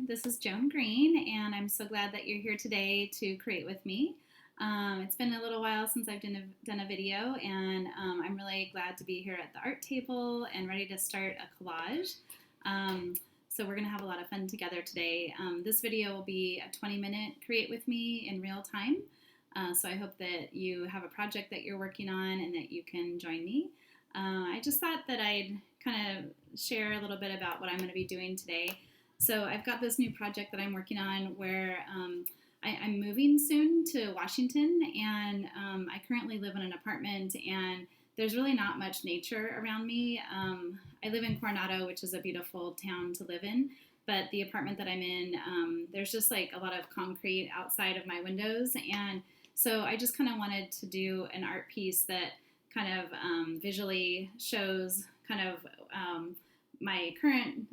This is Joan Green, and I'm so glad that you're here today to create with me. It's been a little while since I've done a video, and I'm really glad to be here at the art table and ready to start a collage. So we're going to have a lot of fun together today. This video will be a 20-minute create with me in real time. So I hope that you have a project that you're working on and that you can join me. I just thought that I'd kind of share a little bit about what I'm going to be doing today. So I've got this new project that I'm working on where I'm moving soon to Washington, and I currently live in an apartment, and there's really not much nature around me. I live in Coronado, which is a beautiful town to live in, but the apartment that I'm in, there's just like a lot of concrete outside of my windows, and so I just kind of wanted to do an art piece that kind of visually shows kind of my current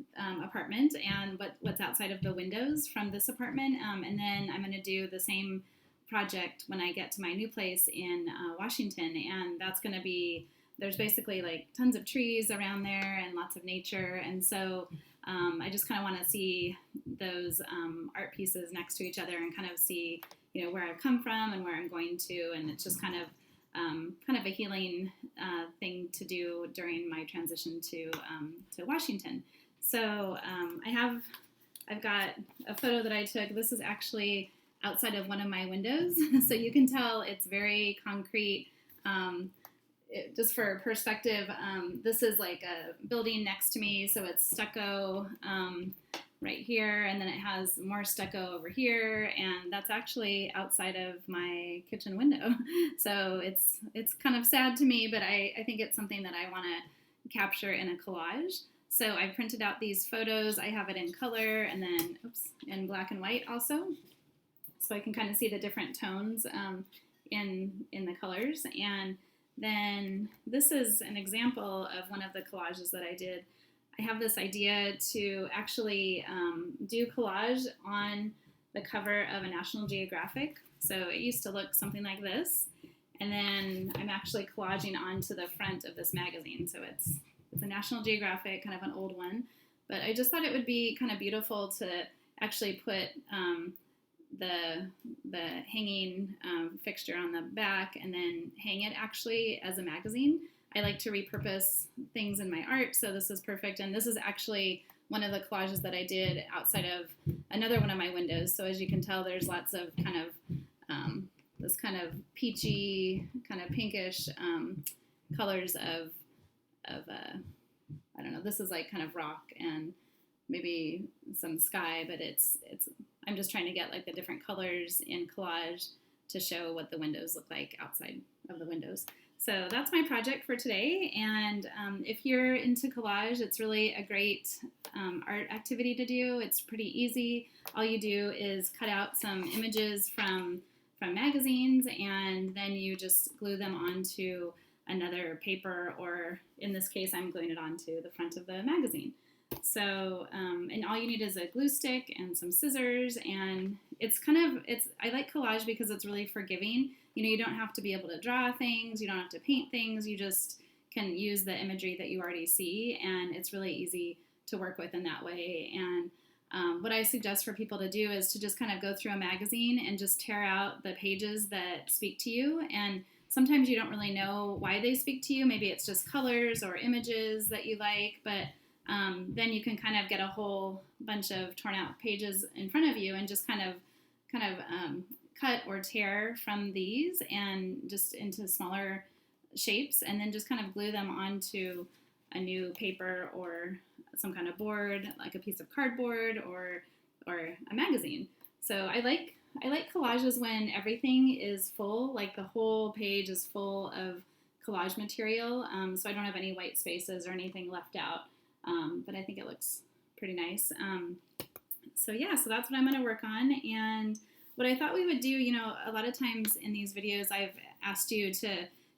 apartment and what's outside of the windows from this apartment. And then I'm going to do the same project when I get to my new place in Washington. And that's going to be, there's basically like tons of trees around there and lots of nature. And so I just kind of want to see those art pieces next to each other and kind of see, you know, where I've come from and where I'm going to. And it's just kind of a healing thing to do during my transition to Washington. So I've got a photo that I took. This is actually outside of one of my windows, so you can tell it's very concrete. Just for perspective, this is like a building next to me, so it's stucco right here, and then it has more stucco over here, and that's actually outside of my kitchen window. So it's kind of sad to me, but I think it's something that I want to capture in a collage. So I printed out these photos. I have it in color and then in black and white also, so I can kind of see the different tones in the colors. And then this is an example of one of the collages that I did. I have this idea to actually do collage on the cover of a National Geographic. So it used to look something like this. And then I'm actually collaging onto the front of this magazine. So it's a National Geographic, kind of an old one. But I just thought it would be kind of beautiful to actually put the hanging fixture on the back and then hang it actually as a magazine. I like to repurpose things in my art, so this is perfect. And this is actually one of the collages that I did outside of another one of my windows. So as you can tell, there's lots of kind of this kind of peachy, kind of pinkish colors of I don't know. This is like kind of rock and maybe some sky, but it's. I'm just trying to get like the different colors in collage to show what the windows look like outside of the windows. So that's my project for today, and if you're into collage, it's really a great art activity to do. It's pretty easy. All you do is cut out some images from magazines, and then you just glue them onto another paper, or in this case, I'm gluing it onto the front of the magazine. So, and all you need is a glue stick and some scissors, and I like collage because it's really forgiving. You know, you don't have to be able to draw things, you don't have to paint things, you just can use the imagery that you already see, and it's really easy to work with in that way. And what I suggest for people to do is to just kind of go through a magazine and just tear out the pages that speak to you. And sometimes you don't really know why they speak to you. Maybe it's just colors or images that you like, but then you can kind of get a whole bunch of torn out pages in front of you and just kind of cut or tear from these and just into smaller shapes, and then just kind of glue them onto a new paper or some kind of board, like a piece of cardboard or a magazine. So I like collages when everything is full, like the whole page is full of collage material, so I don't have any white spaces or anything left out. But I think it looks pretty nice. So that's what I'm going to work on. And what I thought we would do, you know, a lot of times in these videos, I've asked you to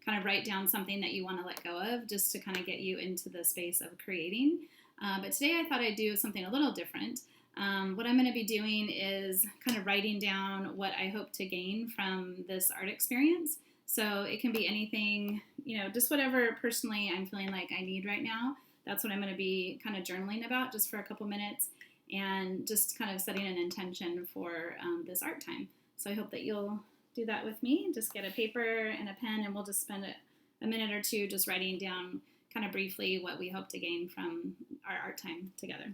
kind of write down something that you want to let go of, just to kind of get you into the space of creating. But today I thought I'd do something a little different. What I'm going to be doing is kind of writing down what I hope to gain from this art experience. So it can be anything, you know, just whatever personally I'm feeling like I need right now. That's what I'm going to be kind of journaling about just for a couple minutes. and just kind of setting an intention for this art time. So I hope that you'll do that with me. Just get a paper and a pen, and we'll just spend a minute or two just writing down kind of briefly what we hope to gain from our art time together.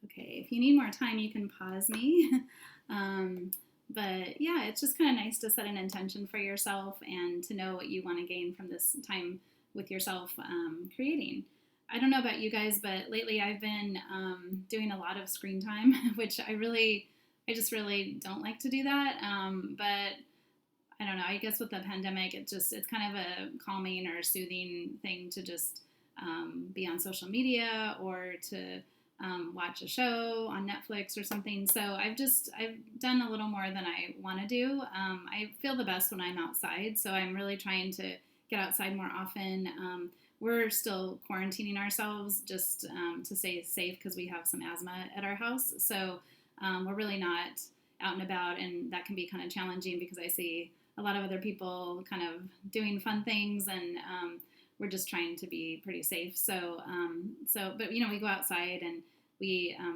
Okay, if you need more time, you can pause me. But yeah, it's just kind of nice to set an intention for yourself and to know what you want to gain from this time with yourself creating. I don't know about you guys, but lately I've been doing a lot of screen time, which I just really don't like to do that. But I don't know. I guess with the pandemic, it's kind of a calming or soothing thing to just be on social media or to watch a show on Netflix or something. So I've done a little more than I want to do. I feel the best when I'm outside, so I'm really trying to get outside more often. We're still quarantining ourselves just to stay safe because we have some asthma at our house. So we're really not out and about, and that can be kind of challenging because I see a lot of other people kind of doing fun things, and we're just trying to be pretty safe. But we go outside, and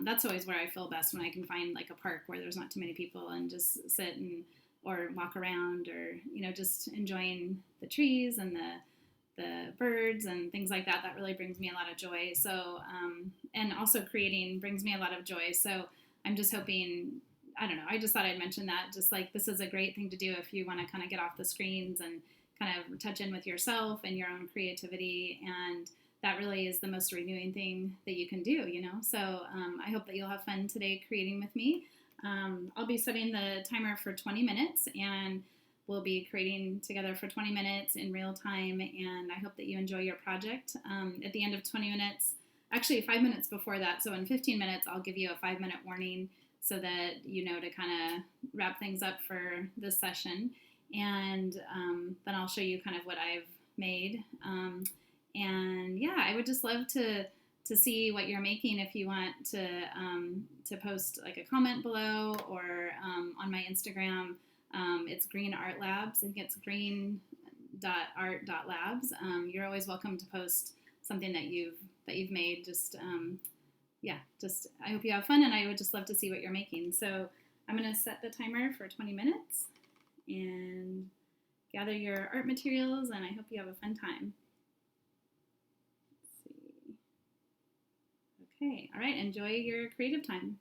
that's always where I feel best, when I can find like a park where there's not too many people and just sit or walk around, or just enjoying the trees and the birds and things like that. That really brings me a lot of joy. So and also creating brings me a lot of joy. So I'm just hoping, I don't know, I just thought I'd mention that. Just like, this is a great thing to do if you want to kind of get off the screens and kind of touch in with yourself and your own creativity. And that really is the most renewing thing that you can do, So I hope that you'll have fun today creating with me. I'll be setting the timer for 20 minutes, and we'll be creating together for 20 minutes in real time. And I hope that you enjoy your project. At the end of 20 minutes, actually 5 minutes before that, so in 15 minutes, I'll give you a 5-minute warning so that you know to kind of wrap things up for this session. And then I'll show you kind of what I've made. And yeah, I would just love to see what you're making. If you want to post like a comment below, or on my Instagram, it's Green Art Labs. I think it's green.art.labs. You're always welcome to post something that you've made. Just I hope you have fun, and I would just love to see what you're making. So I'm going to set the timer for 20 minutes and gather your art materials, and I hope you have a fun time. Let's see. Okay, all right, enjoy your creative time.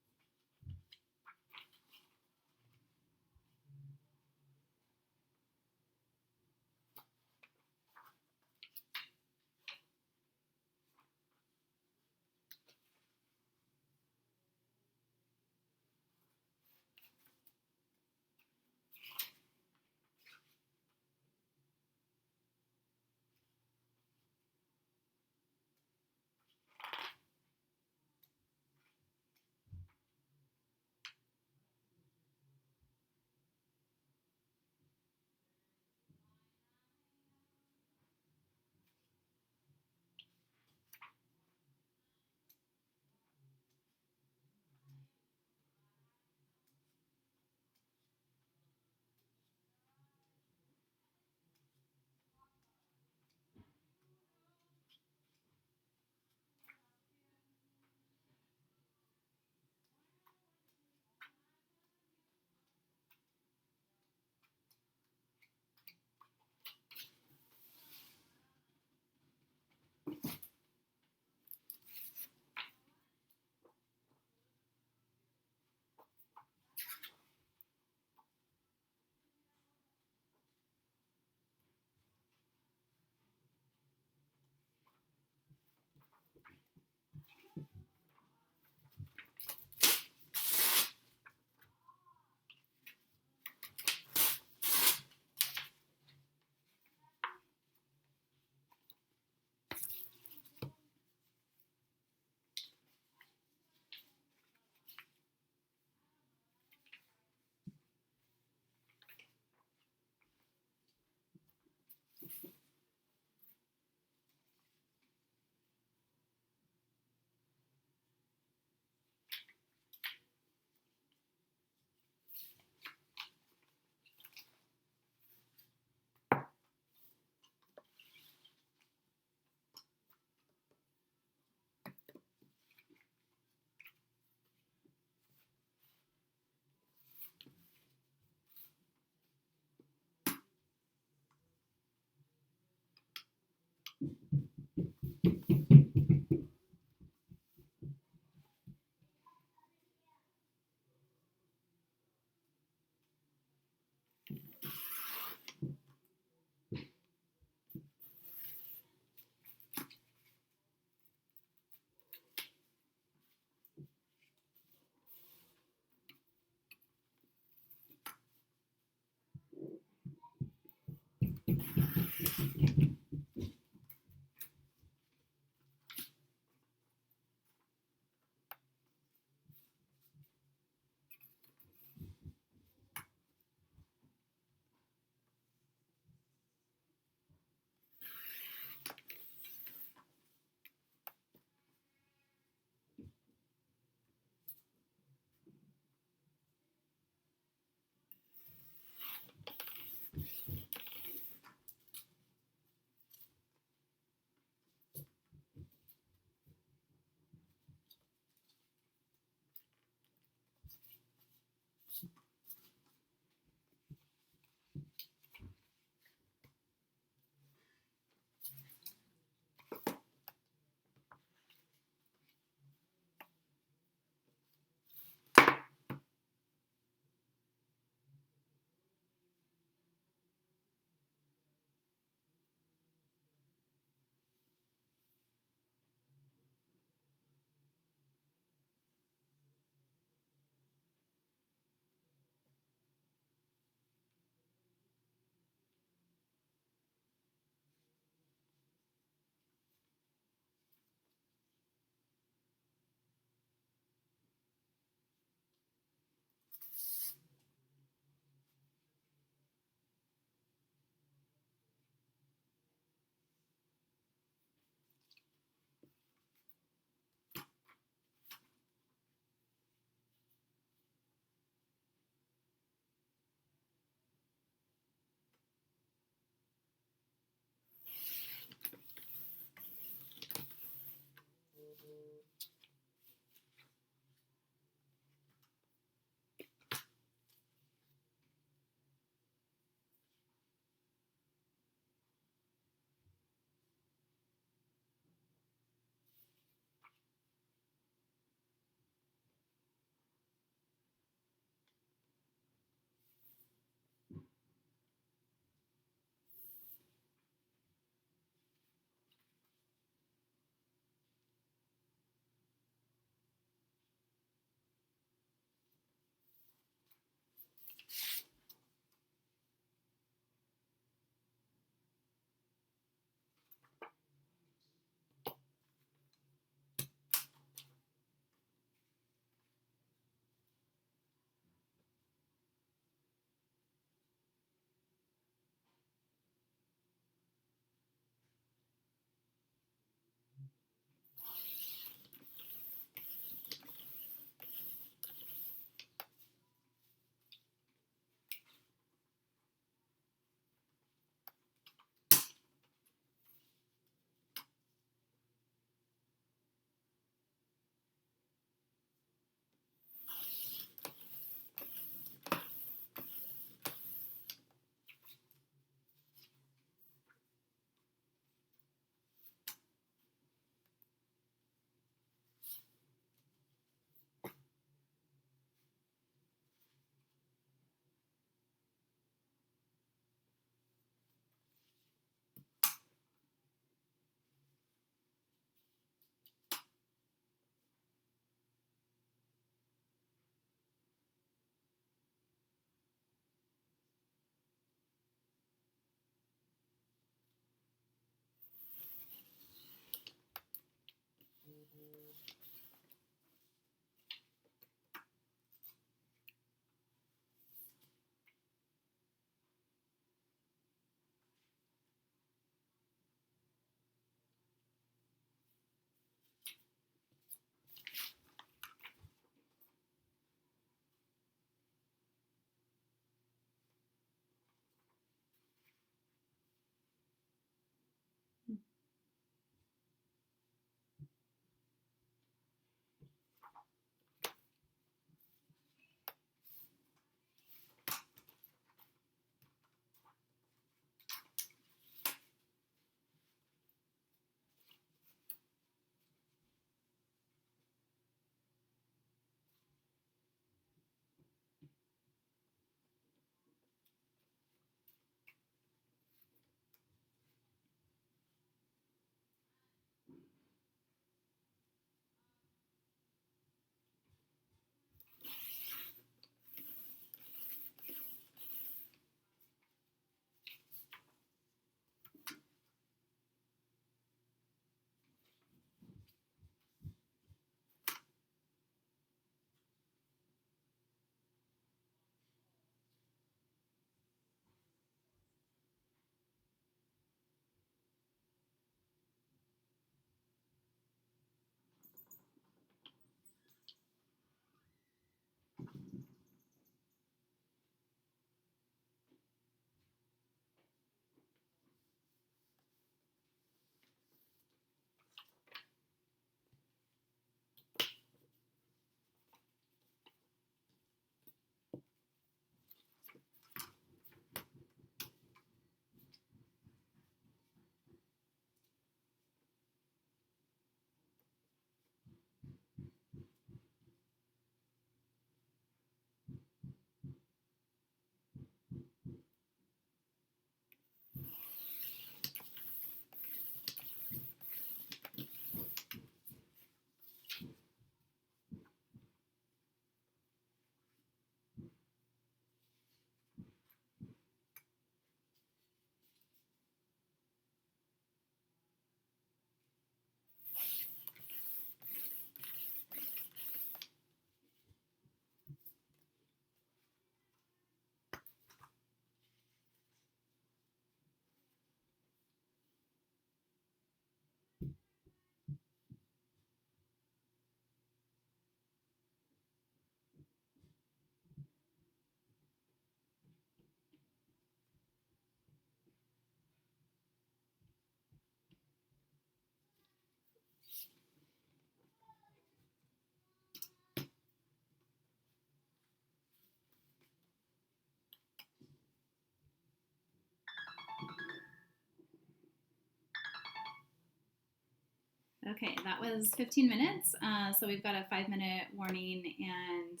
Okay, that was 15 minutes. So we've got a 5-minute warning, and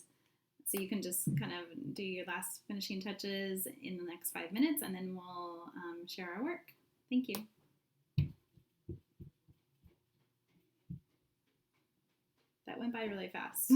so you can just kind of do your last finishing touches in the next 5 minutes, and then we'll share our work. Thank you. That went by really fast.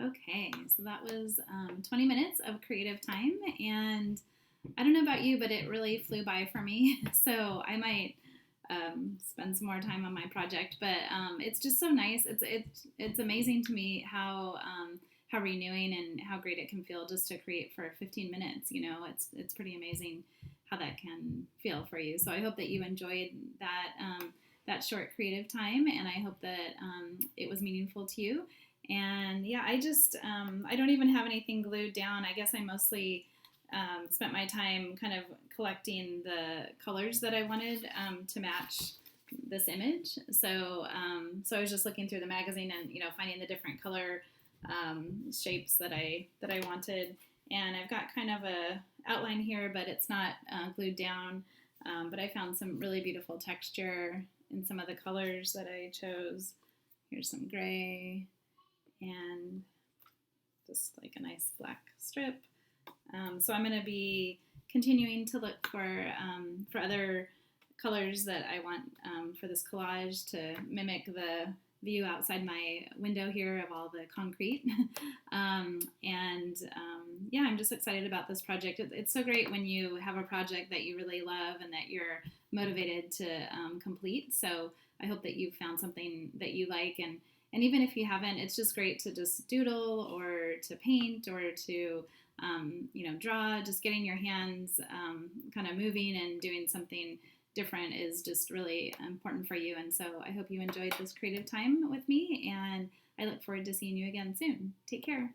Okay, so that was 20 minutes of creative time, and I don't know about you, but it really flew by for me. So I might spend some more time on my project, but it's just so nice. It's amazing to me how renewing and how great it can feel just to create for 15 minutes. You know, it's pretty amazing how that can feel for you. So I hope that you enjoyed that short creative time, and I hope that it was meaningful to you. And yeah, I don't even have anything glued down. I guess I mostly spent my time kind of collecting the colors that I wanted to match this image. So I was just looking through the magazine and finding the different color shapes that I wanted. And I've got kind of a outline here, but it's not glued down. But I found some really beautiful texture in some of the colors that I chose. Here's some gray and just like a nice black strip. So I'm going to be continuing to look for other colors that I want for this collage to mimic the view outside my window here of all the concrete. Yeah, I'm just excited about this project. It's so great when you have a project that you really love and that you're motivated to complete. So I hope that you found something that you like, and even if you haven't, it's just great to just doodle or to paint or to draw. Just getting your hands kind of moving and doing something different is just really important for you. And so I hope you enjoyed this creative time with me, and I look forward to seeing you again soon. Take care.